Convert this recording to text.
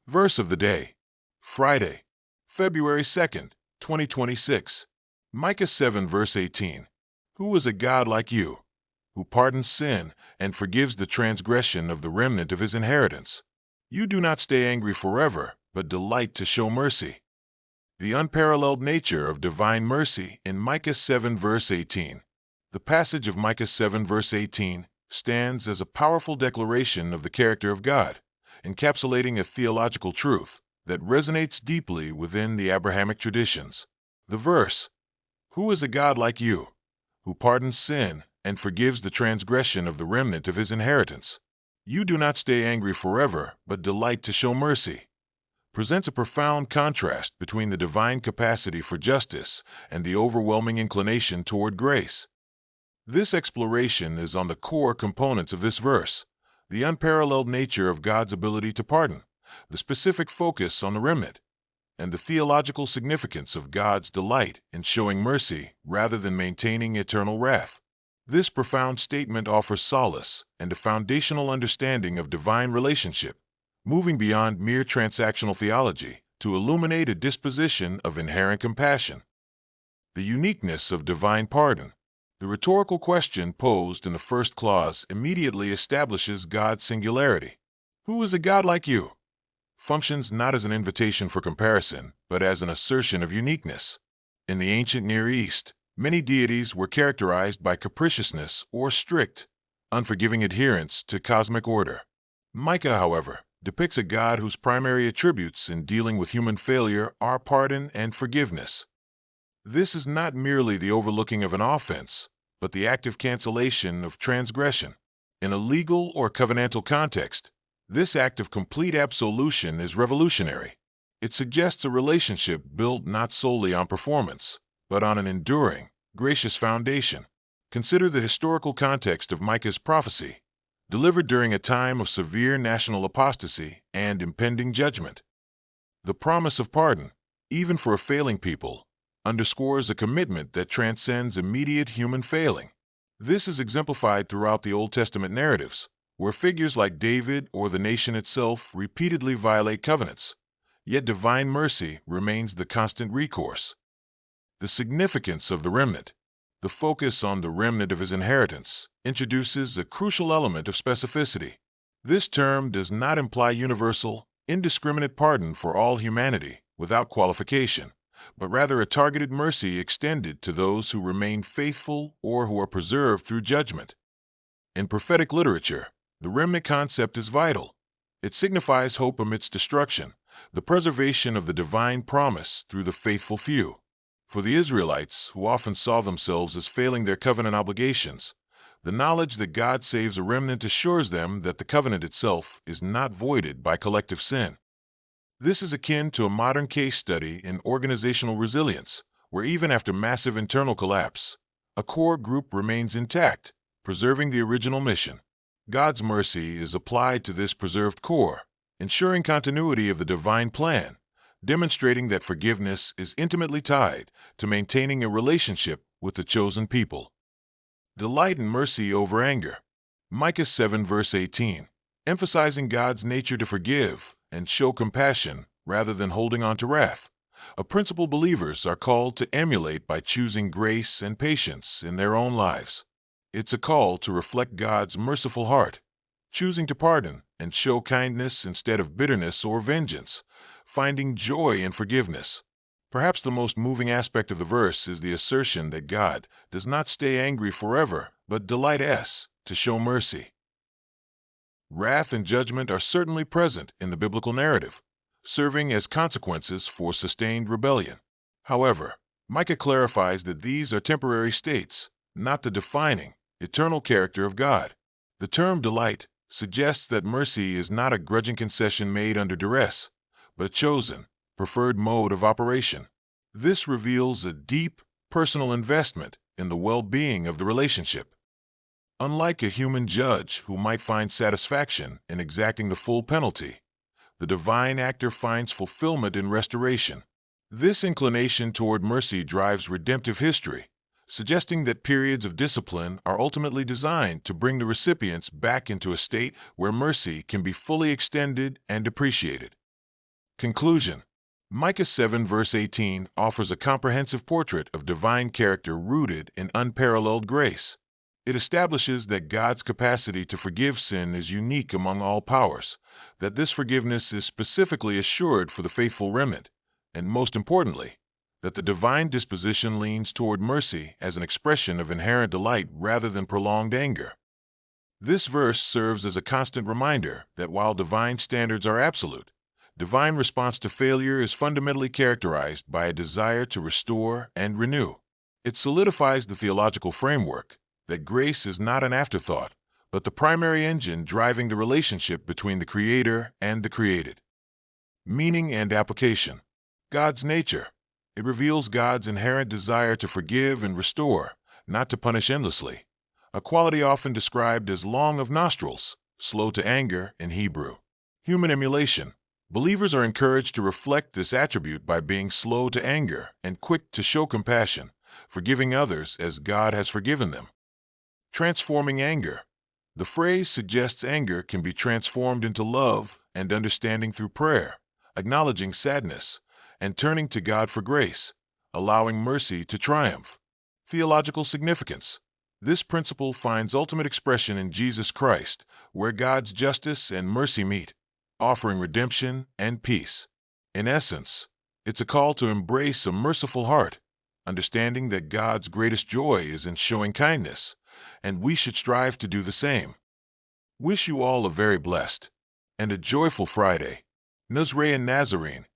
Verse of the day, Friday, February 2nd, 2026. Micah 7 verse 18. Who is a God like you, who pardons sin and forgives the transgression of the remnant of his inheritance? You do not stay angry forever, but delight to show mercy. The unparalleled nature of divine mercy in Micah 7 verse 18. The passage of Micah 7 verse 18 stands as a powerful declaration of the character of God, encapsulating a theological truth that resonates deeply within the Abrahamic traditions. The verse, "Who is a God like you, who pardons sin and forgives the transgression of the remnant of his inheritance? You do not stay angry forever, but delight to show mercy," presents a profound contrast between the divine capacity for justice and the overwhelming inclination toward grace. This exploration is on the core components of this verse: the unparalleled nature of God's ability to pardon, the specific focus on the remnant, and the theological significance of God's delight in showing mercy rather than maintaining eternal wrath. This profound statement offers solace and a foundational understanding of divine relationship, moving beyond mere transactional theology to illuminate a disposition of inherent compassion. The uniqueness of divine pardon. The rhetorical question posed in the first clause immediately establishes God's singularity. Who is a God like you? Functions not as an invitation for comparison, but as an assertion of uniqueness. In the ancient Near East, many deities were characterized by capriciousness or strict, unforgiving adherence to cosmic order. Micah, however, depicts a God whose primary attributes in dealing with human failure are pardon and forgiveness. This is not merely the overlooking of an offense, but the active cancellation of transgression. In a legal or covenantal context, this act of complete absolution is revolutionary. It suggests a relationship built not solely on performance, but on an enduring, gracious foundation. Consider the historical context of Micah's prophecy, delivered during a time of severe national apostasy and impending judgment. The promise of pardon, even for a failing people, underscores a commitment that transcends immediate human failing. This is exemplified throughout the Old Testament narratives, where figures like David or the nation itself repeatedly violate covenants, yet divine mercy remains the constant recourse. The significance of the remnant. The focus on the remnant of his inheritance introduces a crucial element of specificity. This term does not imply universal, indiscriminate pardon for all humanity without qualification, but rather a targeted mercy extended to those who remain faithful or who are preserved through judgment. In prophetic literature, the remnant concept is vital. It signifies hope amidst destruction, the preservation of the divine promise through the faithful few. For the Israelites, who often saw themselves as failing their covenant obligations, the knowledge that God saves a remnant assures them that the covenant itself is not voided by collective sin. This is akin to a modern case study in organizational resilience, where even after massive internal collapse, a core group remains intact, preserving the original mission. God's mercy is applied to this preserved core, ensuring continuity of the divine plan, demonstrating that forgiveness is intimately tied to maintaining a relationship with the chosen people. Delight in mercy over anger. Micah 7 verse 18, emphasizing God's nature to forgive and show compassion rather than holding on to wrath, a principle believers are called to emulate by choosing grace and patience in their own lives. It's a call to reflect God's merciful heart, choosing to pardon and show kindness instead of bitterness or vengeance, finding joy in forgiveness. Perhaps the most moving aspect of the verse is the assertion that God does not stay angry forever, but delights to show mercy. Wrath and judgment are certainly present in the biblical narrative, serving as consequences for sustained rebellion. However, Micah clarifies that these are temporary states, not the defining, eternal character of God. The term delight suggests that mercy is not a grudging concession made under duress, but a chosen, preferred mode of operation. This reveals a deep, personal investment in the well-being of the relationship. Unlike a human judge who might find satisfaction in exacting the full penalty, the divine actor finds fulfillment in restoration. This inclination toward mercy drives redemptive history, suggesting that periods of discipline are ultimately designed to bring the recipients back into a state where mercy can be fully extended and appreciated. Conclusion. Micah 7 verse 18 offers a comprehensive portrait of divine character rooted in unparalleled grace. It establishes that God's capacity to forgive sin is unique among all powers, that this forgiveness is specifically assured for the faithful remnant, and most importantly, that the divine disposition leans toward mercy as an expression of inherent delight rather than prolonged anger. This verse serves as a constant reminder that while divine standards are absolute, divine response to failure is fundamentally characterized by a desire to restore and renew. It solidifies the theological framework that grace is not an afterthought, but the primary engine driving the relationship between the Creator and the created. Meaning and application. God's nature. It reveals God's inherent desire to forgive and restore, not to punish endlessly, a quality often described as long of nostrils, slow to anger in Hebrew. Human emulation. Believers are encouraged to reflect this attribute by being slow to anger and quick to show compassion, forgiving others as God has forgiven them. Transforming anger. The phrase suggests anger can be transformed into love and understanding through prayer, acknowledging sadness, and turning to God for grace, allowing mercy to triumph. Theological significance. This principle finds ultimate expression in Jesus Christ, where God's justice and mercy meet, offering redemption and peace. In essence, it's a call to embrace a merciful heart, understanding that God's greatest joy is in showing kindness, and we should strive to do the same. Wish you all a very blessed and a joyful Friday. Nusray and Nazarene,